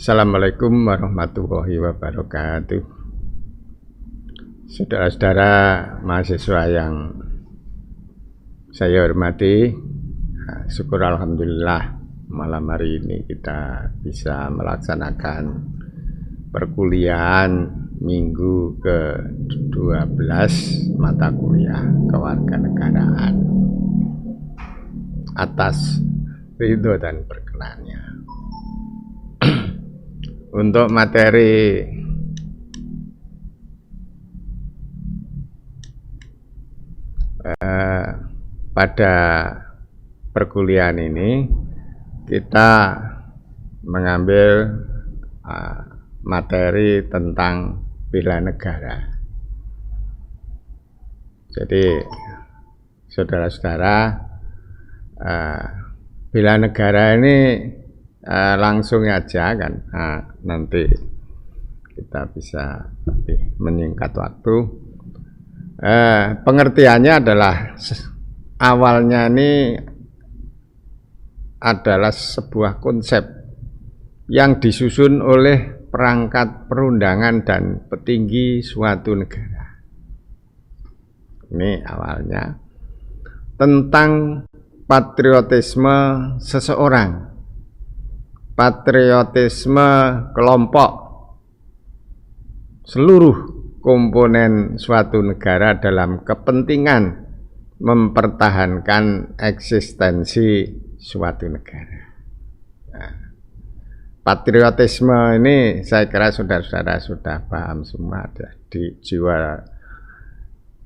Assalamualaikum warahmatullahi wabarakatuh. Saudara-saudara mahasiswa yang saya hormati, syukur alhamdulillah malam hari ini kita bisa melaksanakan perkuliahan minggu ke-12 mata kuliah kewarganegaraan atas ridho dan berkenannya. Untuk materi pada perkuliahan ini kita mengambil materi tentang bela negara. Jadi saudara-saudara, bela negara ini langsung aja kan, nanti kita bisa lebih menyingkat waktu. Pengertiannya adalah awalnya ini adalah sebuah konsep yang disusun oleh perangkat perundangan dan petinggi suatu negara. Ini awalnya tentang patriotisme seseorang, patriotisme kelompok, seluruh komponen suatu negara dalam kepentingan mempertahankan eksistensi suatu negara. Nah, patriotisme ini saya kira saudara-saudara sudah paham semua, di jiwa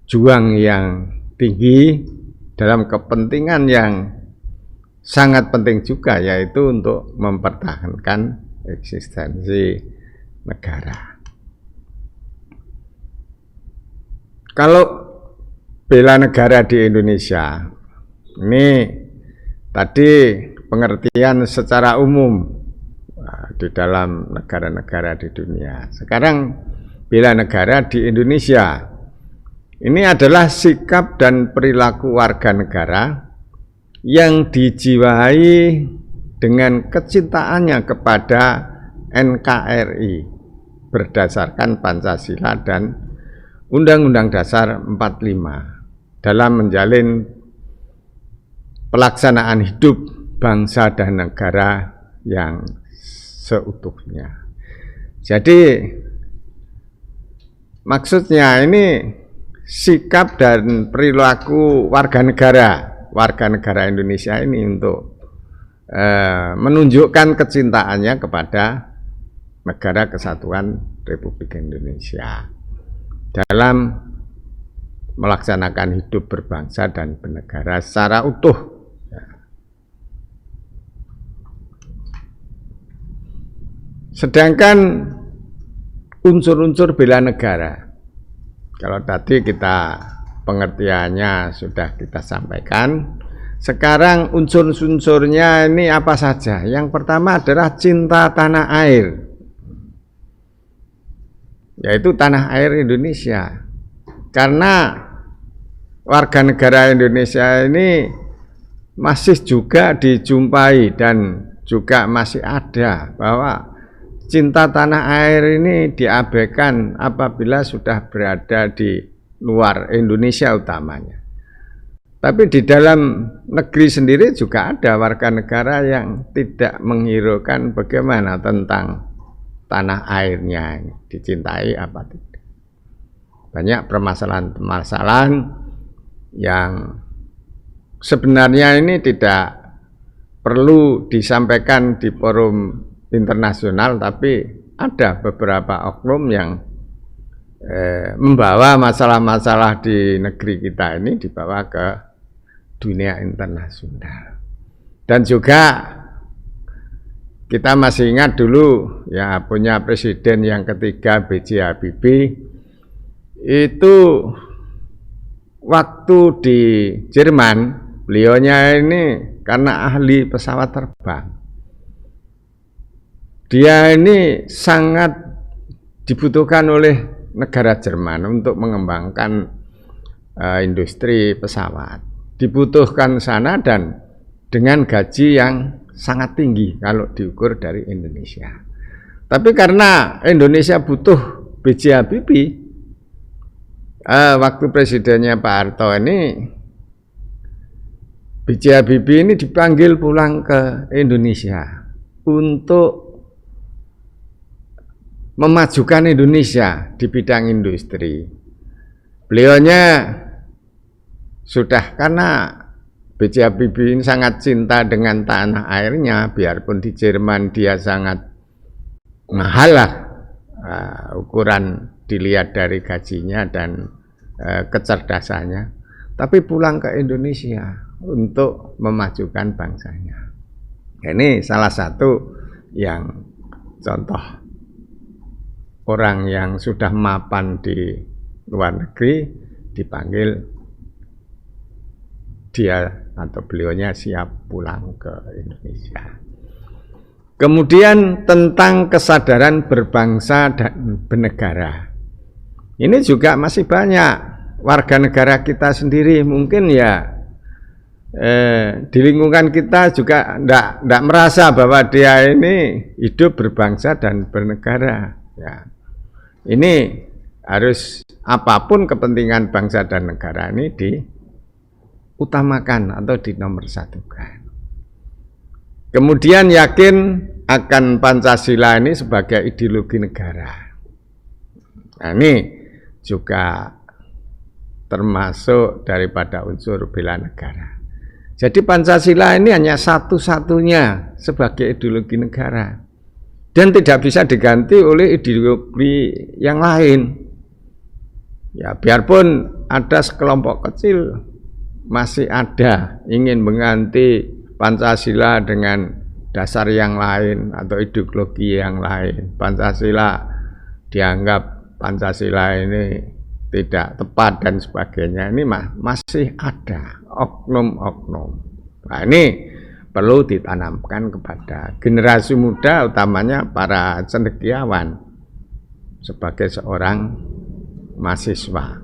juang yang tinggi dalam kepentingan yang sangat penting juga, yaitu untuk mempertahankan eksistensi negara. Kalau bela negara di Indonesia, ini tadi pengertian secara umum di dalam negara-negara di dunia. Sekarang bela negara di Indonesia, ini adalah sikap dan perilaku warga negara yang dijiwai dengan kecintaannya kepada NKRI berdasarkan Pancasila dan Undang-Undang Dasar 45 dalam menjalin pelaksanaan hidup bangsa dan negara yang seutuhnya. Jadi maksudnya ini sikap dan perilaku warga negara Indonesia ini untuk menunjukkan kecintaannya kepada Negara Kesatuan Republik Indonesia dalam melaksanakan hidup berbangsa dan bernegara secara utuh. Sedangkan unsur-unsur bela negara, kalau tadi kita pengertiannya sudah kita sampaikan, sekarang unsur-unsurnya ini apa saja? Yang pertama adalah cinta tanah air, yaitu tanah air Indonesia. Karena warga negara Indonesia ini masih juga dijumpai dan juga masih ada bahwa cinta tanah air ini diabaikan apabila sudah berada di luar Indonesia utamanya. Tapi di dalam negeri sendiri juga ada warga negara yang tidak menghiraukan bagaimana tentang tanah airnya, dicintai apa tidak. Banyak permasalahan-permasalahan yang sebenarnya ini tidak perlu disampaikan di forum internasional, tapi ada beberapa oknum yang membawa masalah-masalah di negeri kita ini dibawa ke dunia internasional. Dan juga kita masih ingat dulu ya, punya presiden yang ketiga B.J. Habibie itu waktu di Jerman, beliaunya ini karena ahli pesawat terbang, dia ini sangat dibutuhkan oleh negara Jerman untuk mengembangkan industri pesawat. Dibutuhkan sana dan dengan gaji yang sangat tinggi kalau diukur dari Indonesia. Tapi karena Indonesia butuh B.J. Habibie, waktu presidennya Pak Harto ini, B.J. Habibie ini dipanggil pulang ke Indonesia untuk memajukan Indonesia di bidang industri. Beliaunya sudah, karena B.J. Habibie ini sangat cinta dengan tanah airnya, biarpun di Jerman dia sangat mahal lah, ukuran dilihat dari gajinya dan kecerdasannya, tapi pulang ke Indonesia untuk memajukan bangsanya. Ini salah satu yang contoh orang yang sudah mapan di luar negeri dipanggil, dia atau beliaunya siap pulang ke Indonesia. Kemudian tentang kesadaran berbangsa dan bernegara, ini juga masih banyak warga negara kita sendiri mungkin ya di lingkungan kita juga enggak merasa bahwa dia ini hidup berbangsa dan bernegara. Ya. Ini harus apapun kepentingan bangsa dan negara ini diutamakan atau dinomorsatukan. Kemudian yakin akan Pancasila ini sebagai ideologi negara. Nah, ini juga termasuk daripada unsur bela negara. Jadi Pancasila ini hanya satu-satunya sebagai ideologi negara dan tidak bisa diganti oleh ideologi yang lain. Ya, biarpun ada sekelompok kecil masih ada ingin mengganti Pancasila dengan dasar yang lain atau ideologi yang lain. Pancasila dianggap Pancasila ini tidak tepat dan sebagainya. Ini masih ada oknum-oknum. Nah, ini perlu ditanamkan kepada generasi muda, utamanya para cendekiawan sebagai seorang mahasiswa.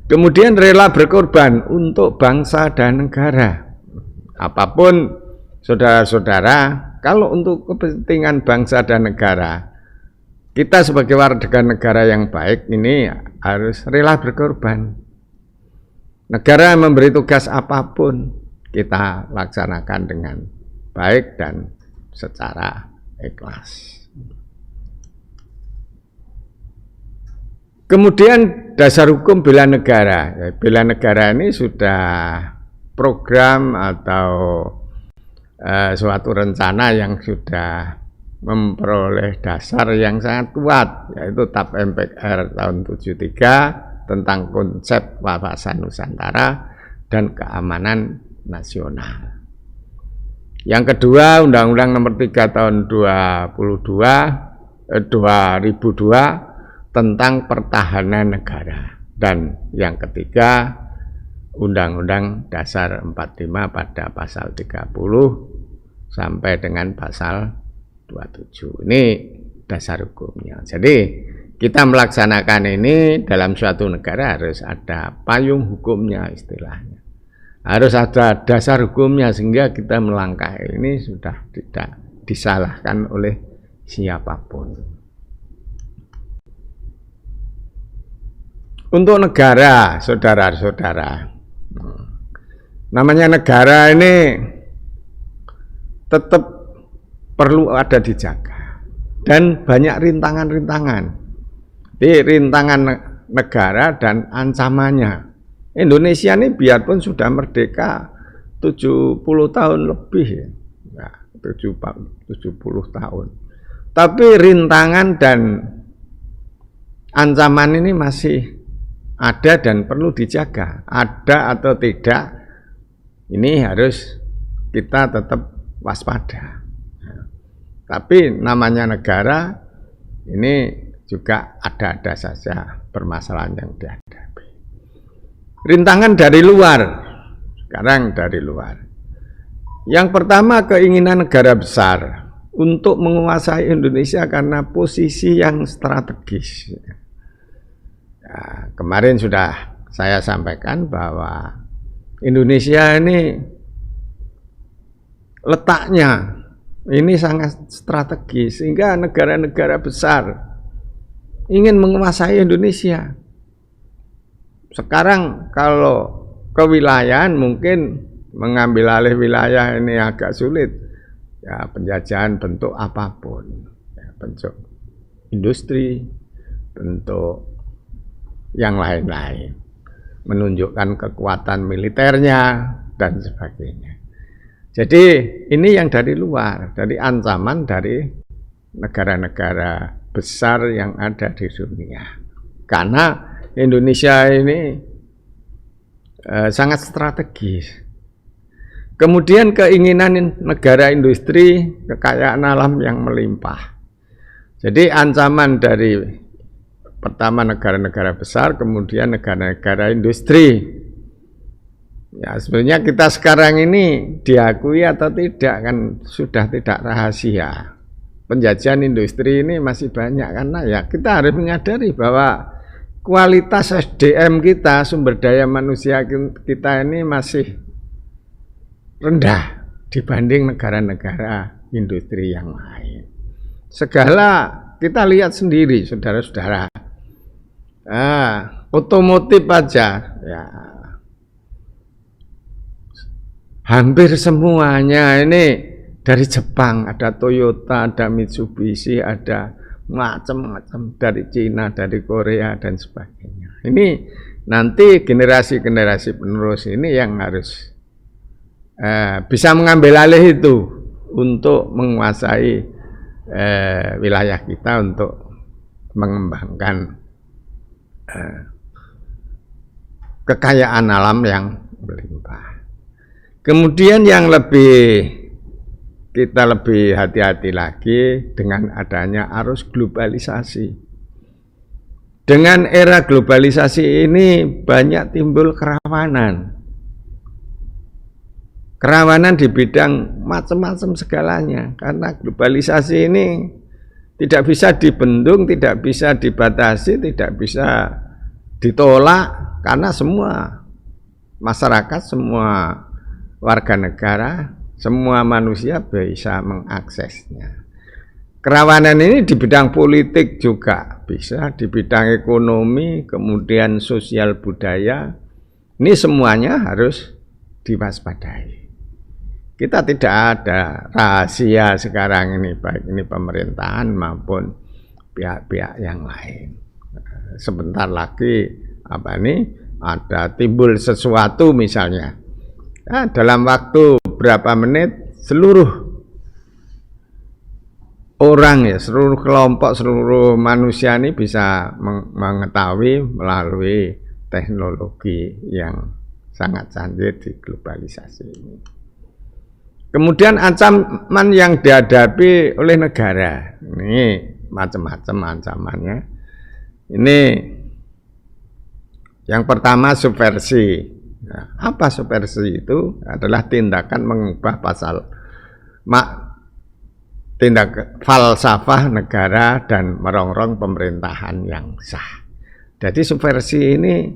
Kemudian rela berkorban untuk bangsa dan negara. Apapun saudara-saudara, kalau untuk kepentingan bangsa dan negara, kita sebagai warga negara yang baik ini harus rela berkorban. Negara memberi tugas apapun, kita laksanakan dengan baik dan secara ikhlas. Kemudian dasar hukum bela negara. Bela negara ini sudah program atau suatu rencana yang sudah memperoleh dasar yang sangat kuat, yaitu TAP MPR tahun 73 tentang konsep wawasan Nusantara dan keamanan nasional. Yang kedua, Undang-Undang Nomor 3 tahun 2002 tentang pertahanan negara. Dan yang ketiga, Undang-Undang Dasar 45 pada pasal 30 sampai dengan pasal 27. Ini dasar hukumnya. Jadi kita melaksanakan ini dalam suatu negara harus ada payung hukumnya istilahnya. Harus ada dasar hukumnya sehingga kita melangkah ini sudah tidak disalahkan oleh siapapun. Untuk negara, saudara-saudara, namanya negara ini tetap perlu ada dijaga dan banyak rintangan-rintangan. Di rintangan negara dan ancamannya. Indonesia ini biarpun sudah merdeka 70 tahun lebih, ya, 70 tahun. Tapi rintangan dan ancaman ini masih ada dan perlu dijaga. Ada atau tidak, ini harus kita tetap waspada. Tapi namanya negara ini juga ada-ada saja permasalahan yang dihadapi. Rintangan dari luar, sekarang dari luar. Yang pertama, keinginan negara besar untuk menguasai Indonesia karena posisi yang strategis. Ya, kemarin sudah saya sampaikan bahwa Indonesia ini letaknya Ini sangat strategis sehingga negara-negara besar ingin menguasai Indonesia. Sekarang kalau kewilayahan mungkin mengambil alih wilayah ini agak sulit. Ya, penjajahan bentuk apapun, ya, bentuk industri, bentuk yang lain-lain, menunjukkan kekuatan militernya dan sebagainya. Jadi ini yang dari luar, dari ancaman dari negara-negara besar yang ada di dunia. Karena Indonesia ini sangat strategis. Kemudian keinginan negara industri, kekayaan alam yang melimpah. Jadi ancaman dari pertama negara-negara besar, kemudian negara-negara industri. Ya, sebenarnya kita sekarang ini diakui atau tidak kan sudah tidak rahasia. Penjajahan industri ini masih banyak karena ya kita harus menyadari bahwa kualitas SDM kita, sumber daya manusia kita ini masih rendah dibanding negara-negara industri yang lain. Segala kita lihat sendiri, saudara-saudara. Otomotif aja, ya hampir semuanya ini dari Jepang, ada Toyota, ada Mitsubishi, ada macam-macam dari Cina, dari Korea dan sebagainya. Ini nanti generasi-generasi penerus ini yang harus bisa mengambil alih itu untuk menguasai wilayah kita untuk mengembangkan kekayaan alam yang berlimpah. Kemudian yang kita lebih hati-hati lagi dengan adanya arus globalisasi. Dengan era globalisasi ini banyak timbul kerawanan. Kerawanan di bidang macam-macam segalanya. Karena globalisasi ini tidak bisa dibendung, tidak bisa dibatasi, tidak bisa ditolak. Karena semua masyarakat, semua warga negara, semua manusia bisa mengaksesnya. Kerawanan ini di bidang politik juga bisa, di bidang ekonomi, kemudian sosial budaya. Ini semuanya harus diwaspadai. Kita tidak ada rahasia sekarang ini, baik ini pemerintahan maupun pihak-pihak yang lain. Sebentar lagi ada timbul sesuatu misalnya. Dalam waktu berapa menit seluruh orang ya, seluruh kelompok, seluruh manusia ini bisa mengetahui melalui teknologi yang sangat canggih di globalisasi ini. Kemudian ancaman yang dihadapi oleh negara, ini macam-macam ancamannya. Ini yang pertama subversi. Nah, apa subversi itu? Adalah tindakan mengubah tindak falsafah negara dan merongrong pemerintahan yang sah. Jadi subversi ini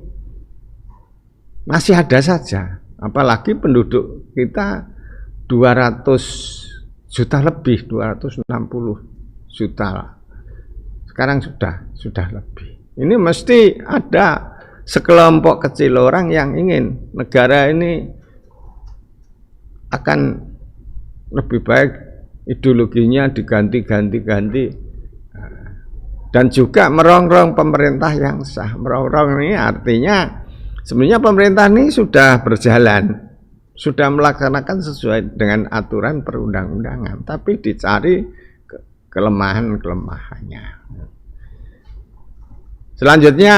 masih ada saja, apalagi penduduk kita 200 juta lebih, 260 juta. Sekarang sudah lebih. Ini mesti ada sekelompok kecil orang yang ingin negara ini akan lebih baik, ideologinya diganti dan juga merongrong pemerintah yang sah. Merongrong ini artinya sebenarnya pemerintah ini sudah berjalan, sudah melaksanakan sesuai dengan aturan perundang-undangan, tapi dicari kelemahan-kelemahannya. Selanjutnya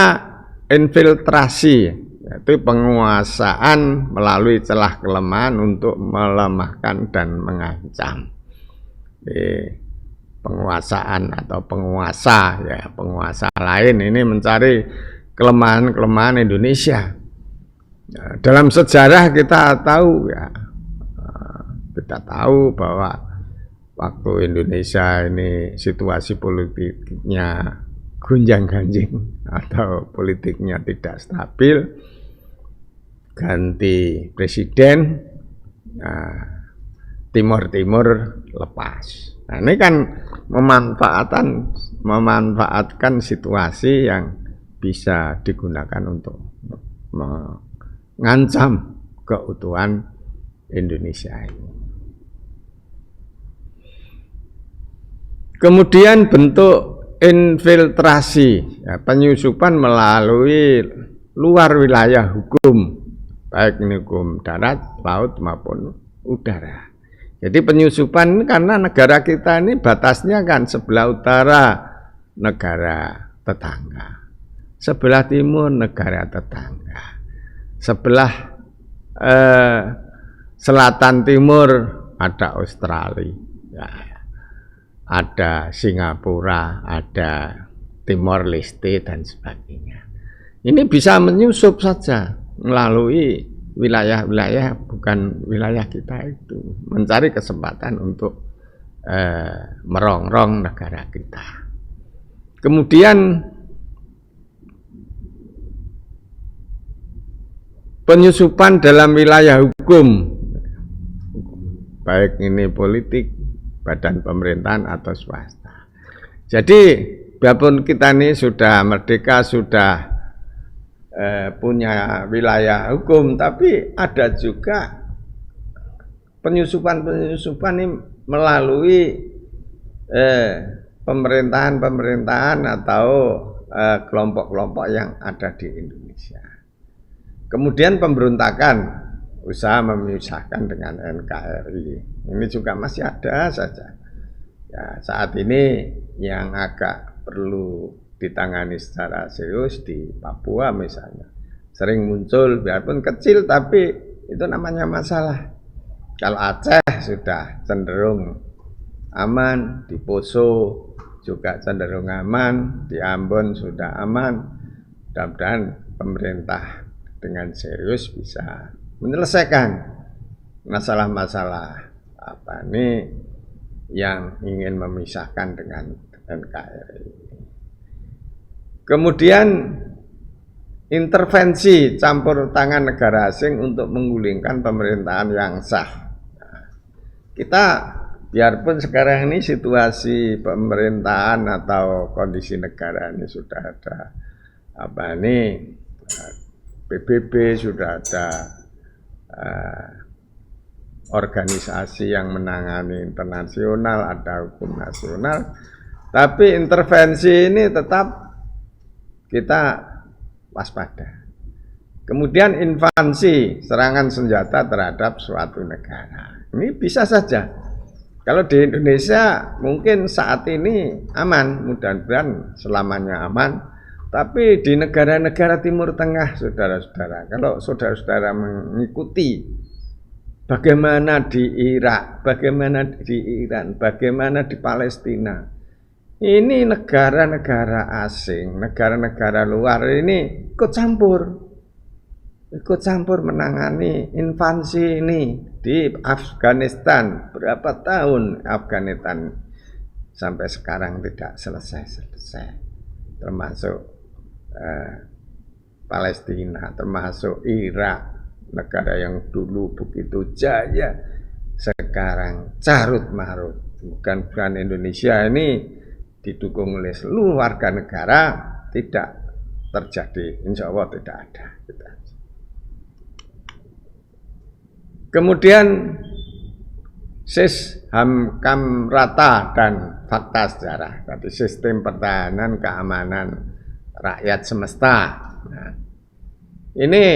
infiltrasi, yaitu penguasaan melalui celah kelemahan untuk melemahkan dan mengancam. Penguasaan atau penguasa, ya penguasa lain ini mencari kelemahan-kelemahan Indonesia. Dalam sejarah kita tahu bahwa waktu Indonesia ini situasi politiknya gonjang-ganjing atau politiknya tidak stabil, ganti presiden, timur lepas. Nah, ini kan memanfaatkan situasi yang bisa digunakan untuk mengancam keutuhan Indonesia ini. Kemudian bentuk infiltrasi, ya, penyusupan melalui luar wilayah hukum, baik ini hukum darat, laut maupun udara. Jadi penyusupan karena negara kita ini batasnya kan sebelah utara negara tetangga, sebelah timur negara tetangga, sebelah selatan timur ada Australia, ya, ada Singapura, ada Timor Leste dan sebagainya. Ini bisa menyusup saja melalui wilayah-wilayah bukan wilayah kita itu, mencari kesempatan untuk merongrong negara kita. Kemudian penyusupan dalam wilayah hukum, baik ini politik, badan pemerintahan atau swasta. Jadi biarpun kita ini sudah merdeka, sudah punya wilayah hukum, tapi ada juga penyusupan ini melalui pemerintahan atau kelompok-kelompok yang ada di Indonesia. Kemudian pemberontakan, usaha memisahkan dengan NKRI, ini juga masih ada saja. Ya, saat ini yang agak perlu ditangani secara serius di Papua misalnya, sering muncul biarpun kecil tapi itu namanya masalah. Kalau Aceh sudah cenderung aman, di Poso juga cenderung aman, di Ambon sudah aman. Mudah-mudahan pemerintah dengan serius bisa menyelesaikan masalah-masalah apa ini yang ingin memisahkan dengan NKRI. Kemudian intervensi campur tangan negara asing untuk menggulingkan pemerintahan yang sah. Nah, kita biarpun sekarang ini situasi pemerintahan atau kondisi negara ini sudah ada apa ini PBB, sudah ada organisasi yang menangani internasional, ada hukum nasional, tapi intervensi ini tetap kita waspada. Kemudian invasi, serangan senjata terhadap suatu negara. Ini bisa saja. Kalau di Indonesia mungkin saat ini aman, mudah-mudahan selamanya aman. Tapi di negara-negara Timur Tengah, saudara-saudara, kalau saudara-saudara mengikuti bagaimana di Irak, bagaimana di Iran, bagaimana di Palestina, ini negara-negara asing, negara-negara luar ini ikut campur menangani invasi ini di Afghanistan. Berapa tahun Afghanistan sampai sekarang tidak selesai-selesai, termasuk Palestina, termasuk Irak, negara yang dulu begitu jaya, sekarang carut marut. Bukan Indonesia ini didukung oleh seluruh warga negara, tidak terjadi, insya Allah tidak ada. Kemudian HAM rata dan fakta sejarah, tadi sistem pertahanan keamanan rakyat semesta. Nah, ini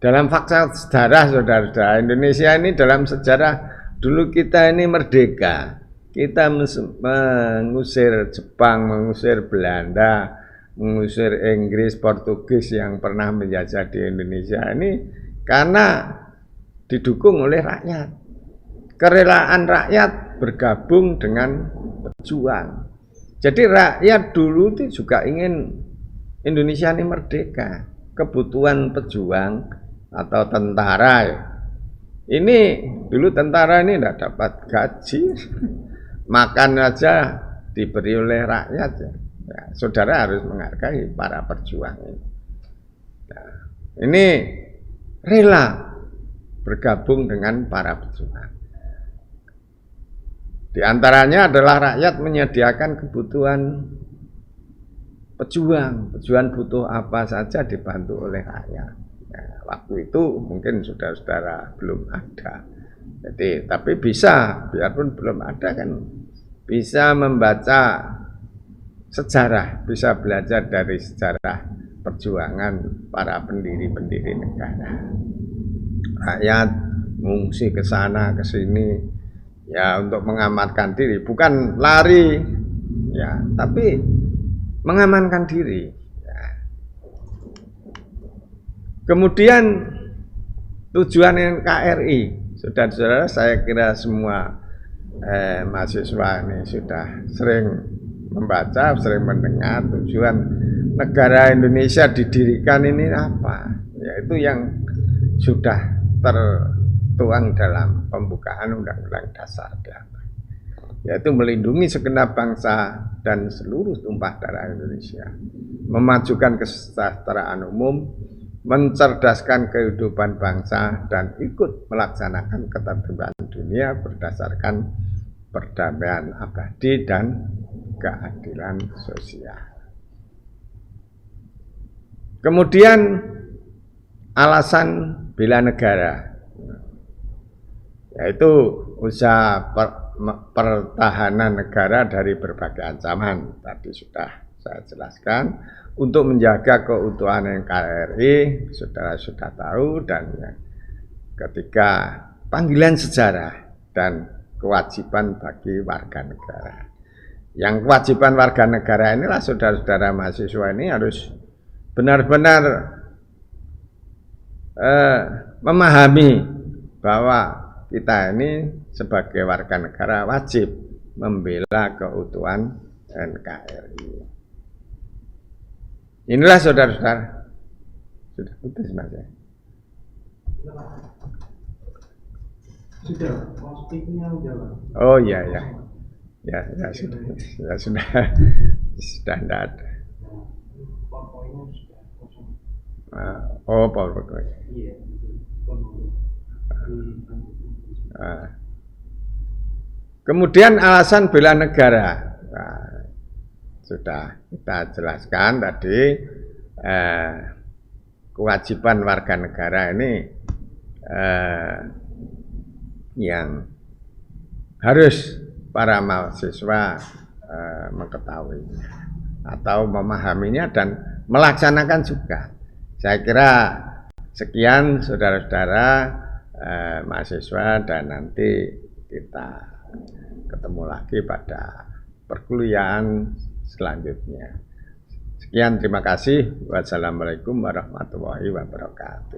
dalam fakta sejarah, saudara-saudara, Indonesia ini dalam sejarah dulu kita ini merdeka. Kita mengusir Jepang, mengusir Belanda, mengusir Inggris, Portugis yang pernah menjajah di Indonesia ini karena didukung oleh rakyat. Kerelaan rakyat bergabung dengan pejuang. Jadi rakyat dulu itu juga ingin Indonesia ini merdeka. Kebutuhan pejuang atau tentara ya. Ini dulu tentara ini tidak dapat gaji. Makan aja diberi oleh rakyat ya. Ya, saudara harus menghargai para perjuang ini. Nah, ini rela bergabung dengan para pejuang. Di antaranya adalah rakyat menyediakan kebutuhan pejuang. Pejuang butuh apa saja dibantu oleh rakyat. Nah, waktu itu mungkin saudara-saudara belum ada. Jadi, tapi bisa, biarpun belum ada kan, bisa membaca sejarah, bisa belajar dari sejarah perjuangan para pendiri-pendiri negara. Rakyat mengungsi ke sana ke sini ya untuk mengamankan diri, bukan lari ya, tapi mengamankan diri. Ya. Kemudian tujuan NKRI, saudara-saudara, saya kira semua mahasiswa ini sudah sering membaca, sering mendengar tujuan negara Indonesia didirikan ini apa? Yaitu yang sudah tertuang dalam pembukaan Undang-Undang Dasar, yaitu melindungi segenap bangsa dan seluruh tumpah darah Indonesia, memajukan kesejahteraan umum, mencerdaskan kehidupan bangsa, dan ikut melaksanakan ketertiban dunia berdasarkan perdamaian abadi dan keadilan sosial. Kemudian alasan bela negara, yaitu usaha pertahanan negara dari berbagai ancaman. Tadi sudah saya jelaskan, untuk menjaga keutuhan NKRI, saudara sudah tahu, dan ketiga, panggilan sejarah dan kewajiban bagi warga negara. Yang kewajiban warga negara inilah saudara-saudara mahasiswa ini harus benar-benar memahami bahwa kita ini sebagai warga negara wajib membela keutuhan NKRI. Inilah saudara-saudara. Sudah putus Mas ya? Sudah, speakingnya jalan. Oh iya ya. Ya sudah. Ya sudah. Sudah tidak ada. PowerPoint-nya sudah kosong. Oh, PowerPoint. Iya, Kemudian alasan bela negara. Nah, sudah kita jelaskan tadi, kewajiban warga negara ini yang harus para mahasiswa mengetahui atau memahaminya dan melaksanakan juga. Saya kira sekian saudara-saudara mahasiswa, dan nanti kita ketemu lagi pada perkuliahan selanjutnya. Sekian, terima kasih. Wassalamualaikum warahmatullahi wabarakatuh.